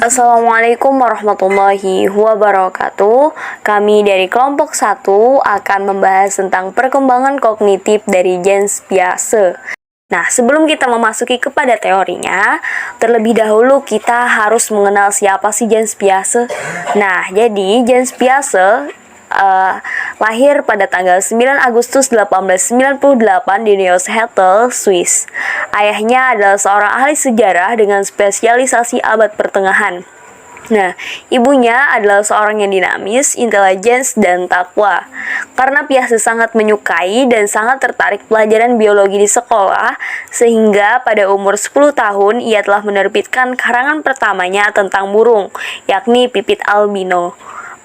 Assalamualaikum warahmatullahi wabarakatuh. Kami dari kelompok 1 akan membahas tentang perkembangan kognitif dari Jens Piaget. Nah, sebelum kita memasuki kepada teorinya, terlebih dahulu kita harus mengenal siapa sih Jens Piaget. Nah, jadi Jens Piaget lahir pada tanggal 9 Agustus 1898 di Neuchâtel, Swiss. Ayahnya adalah seorang ahli sejarah dengan spesialisasi abad pertengahan. Nah, ibunya adalah seorang yang dinamis, intelijen, dan takwa. Karena Piaget sangat menyukai dan sangat tertarik pelajaran biologi di sekolah, sehingga pada umur 10 tahun ia telah menerbitkan karangan pertamanya tentang burung, yakni Pipit albino,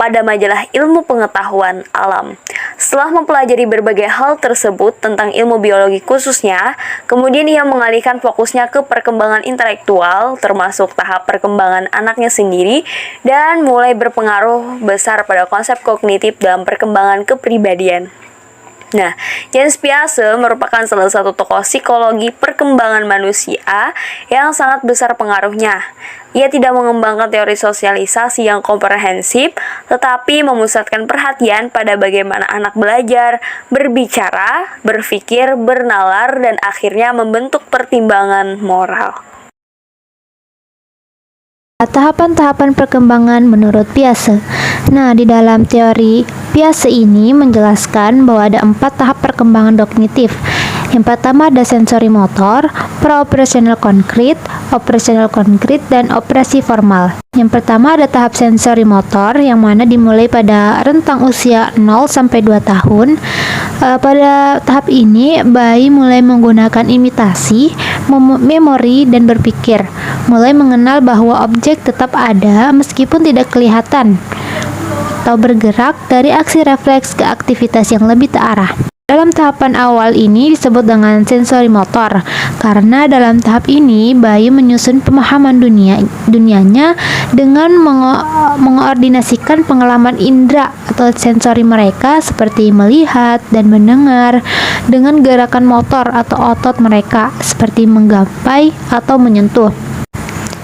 pada majalah Ilmu Pengetahuan Alam. Setelah mempelajari berbagai hal tersebut tentang ilmu biologi khususnya, kemudian ia mengalihkan fokusnya ke perkembangan intelektual, termasuk tahap perkembangan anaknya sendiri, dan mulai berpengaruh besar pada konsep kognitif dalam perkembangan kepribadian. Nah, Jens Piaget merupakan salah satu tokoh psikologi perkembangan manusia yang sangat besar pengaruhnya. Ia tidak mengembangkan teori sosialisasi yang komprehensif, tetapi memusatkan perhatian pada bagaimana anak belajar, berbicara, berpikir, bernalar, dan akhirnya membentuk pertimbangan moral. Tahapan-tahapan perkembangan menurut Piaget. Nah, di dalam teori Piaget ini menjelaskan bahwa ada 4 tahap perkembangan kognitif. Yang pertama ada sensori motor, pra-operasional konkret, operasional konkret, dan operasi formal. Yang pertama ada tahap sensori motor yang mana dimulai pada rentang usia 0 sampai 2 tahun. Pada tahap ini bayi mulai menggunakan imitasi, memori, dan berpikir. Mulai mengenal bahwa objek tetap ada meskipun tidak kelihatan atau bergerak dari aksi refleks ke aktivitas yang lebih terarah. Dalam tahapan awal ini disebut dengan sensori motor, karena dalam tahap ini bayi menyusun pemahaman dunianya dengan mengoordinasikan pengalaman indera atau sensori mereka seperti melihat dan mendengar dengan gerakan motor atau otot mereka seperti menggapai atau menyentuh.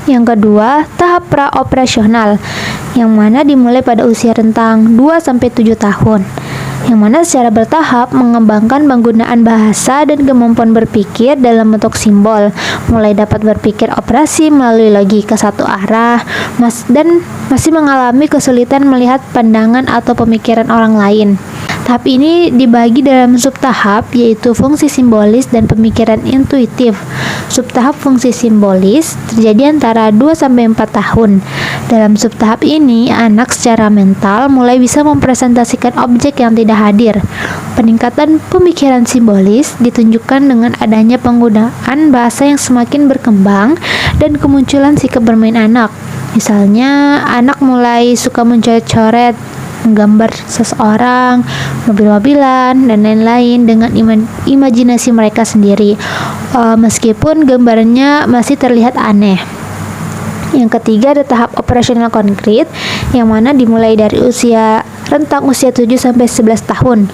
Yang kedua, tahap pra-operasional, yang mana dimulai pada usia rentang 2-7 tahun, yang mana secara bertahap mengembangkan penggunaan bahasa dan kemampuan berpikir dalam bentuk simbol, mulai dapat berpikir operasi melalui logika satu arah, dan masih mengalami kesulitan melihat pandangan atau pemikiran orang lain. Tahap ini dibagi dalam subtahap, yaitu fungsi simbolis dan pemikiran intuitif. Subtahap fungsi simbolis terjadi antara 2-4 tahun. Dalam subtahap ini, anak secara mental mulai bisa mempresentasikan objek yang tidak hadir. Peningkatan pemikiran simbolis ditunjukkan dengan adanya penggunaan bahasa yang semakin berkembang dan kemunculan sikap bermain anak. Misalnya, anak mulai suka mencoret-coret, menggambar seseorang, mobil-mobilan, dan lain-lain dengan imajinasi mereka sendiri, meskipun gambarnya masih terlihat aneh. Yang ketiga ada tahap operasional konkret, yang mana dimulai dari rentang usia 7-11 tahun.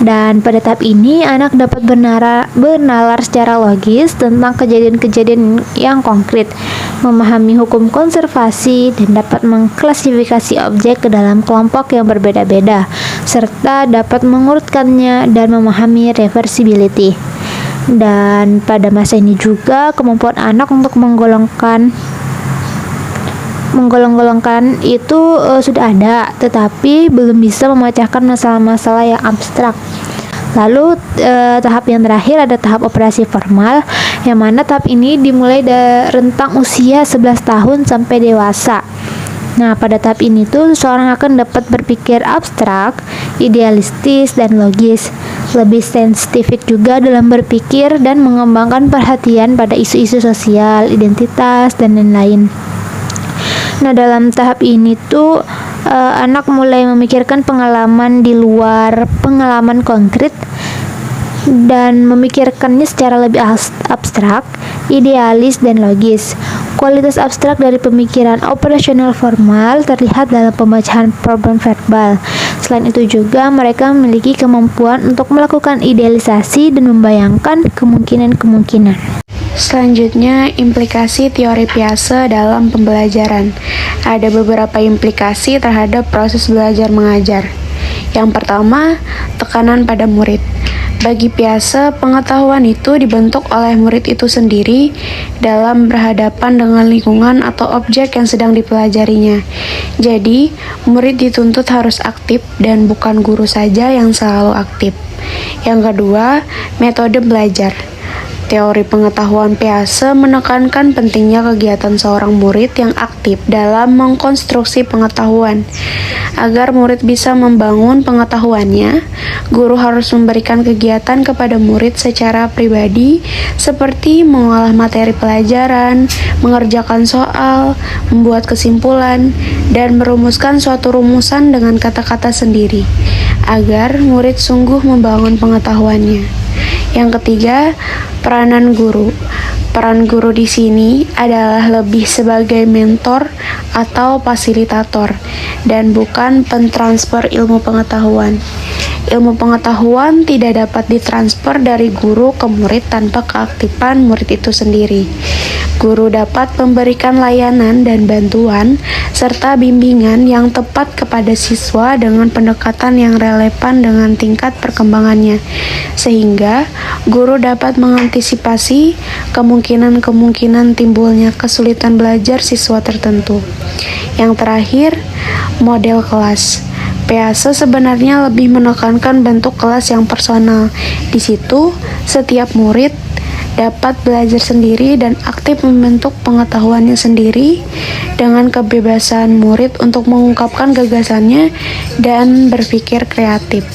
Dan pada tahap ini anak dapat bernalar secara logis tentang kejadian-kejadian yang konkret, memahami hukum konservasi, dan dapat mengklasifikasi objek ke dalam kelompok yang berbeda-beda, serta dapat mengurutkannya dan memahami reversibility. Dan pada masa ini juga kemampuan anak untuk menggolongkan itu sudah ada, tetapi belum bisa memecahkan masalah-masalah yang abstrak. Lalu tahap yang terakhir ada tahap operasi formal, yang mana tahap ini dimulai dari rentang usia 11 tahun sampai dewasa. Nah, pada tahap ini tuh seseorang akan dapat berpikir abstrak, idealistis, dan logis. Lebih sensitif juga dalam berpikir dan mengembangkan perhatian pada isu-isu sosial, identitas, dan lain-lain. Nah, dalam tahap ini tuh anak mulai memikirkan pengalaman di luar pengalaman konkret dan memikirkannya secara lebih abstrak, idealis, dan logis. Kualitas abstrak dari pemikiran operasional formal terlihat dalam pemecahan problem verbal. Selain itu juga mereka memiliki kemampuan untuk melakukan idealisasi dan membayangkan kemungkinan-kemungkinan. Selanjutnya, implikasi teori Piaget dalam pembelajaran. Ada beberapa implikasi terhadap proses belajar mengajar. Yang pertama, tekanan pada murid. Bagi Piaget, pengetahuan itu dibentuk oleh murid itu sendiri dalam berhadapan dengan lingkungan atau objek yang sedang dipelajarinya. Jadi, murid dituntut harus aktif dan bukan guru saja yang selalu aktif. Yang kedua, metode belajar. Teori pengetahuan Piaget menekankan pentingnya kegiatan seorang murid yang aktif dalam mengkonstruksi pengetahuan. Agar murid bisa membangun pengetahuannya, guru harus memberikan kegiatan kepada murid secara pribadi seperti mengolah materi pelajaran, mengerjakan soal, membuat kesimpulan, dan merumuskan suatu rumusan dengan kata-kata sendiri, agar murid sungguh membangun pengetahuannya. Yang ketiga, peranan guru. Peran guru di sini adalah lebih sebagai mentor atau fasilitator dan bukan pentransfer ilmu pengetahuan. Ilmu pengetahuan tidak dapat ditransfer dari guru ke murid tanpa keaktifan murid itu sendiri. Guru dapat memberikan layanan dan bantuan serta bimbingan yang tepat kepada siswa dengan pendekatan yang relevan dengan tingkat perkembangannya, sehingga guru dapat mengantisipasi kemungkinan-kemungkinan timbulnya kesulitan belajar siswa tertentu. Yang terakhir, model kelas. Piaget sebenarnya lebih menekankan bentuk kelas yang personal. Di situ, setiap murid dapat belajar sendiri dan aktif membentuk pengetahuannya sendiri dengan kebebasan murid untuk mengungkapkan gagasannya dan berpikir kreatif.